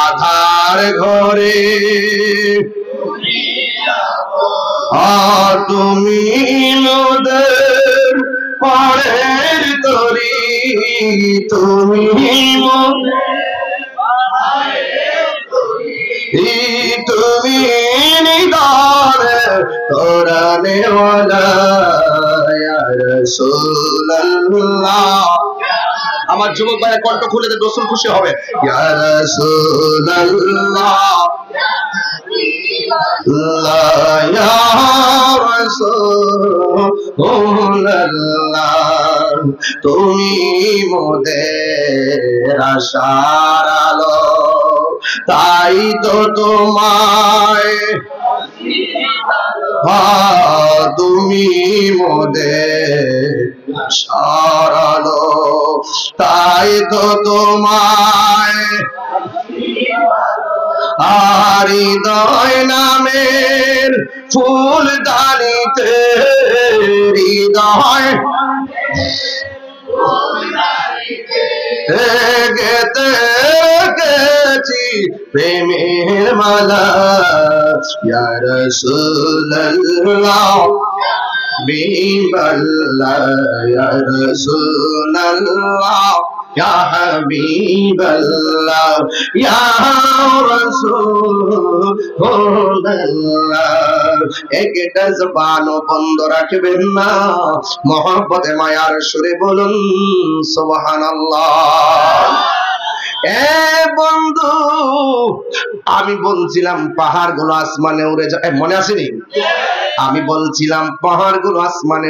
আধার ঘরে তুমি মোদের পরের তরি, তুমি তুমি নিদানে কোরআনে ওয়ালা ইয়া রাসূলুল্লাহ। আমার যুবক ভাইরা কণ্ঠ খুলে দে, রাসূল খুশি হবে। ইয়া রাসূলুল্লাহ ইয়া রাসূলুল্লাহ, তুমি মোদের আশার আলো, তাই তো তোমায় তুমি মোদের আশার আলো, তাই তো তোমায় আর হৃদয় নামের ফুল দানিতে, হৃদয় গেতে গেছি প্রেমের মালা, ইয়া রাসূলুল্লাহ হাবিবাল্লাহ, ইয়া রাসূলুল্লাহ ইয়া হাবিবাল্লাহ, ইয়া রাসূলুল্লাহ। একটা জবানও বন্ধ রাখবেন না, মহব্বতে মায়ার সুরে বলুন সুবহানাল্লাহ। এ বন্ধু, আমি বলছিলাম পাহাড়গুলো আসমানে উড়ে যায়, মনে আসেনি? আমি বলছিলাম পাহাড়গুলো আসমানে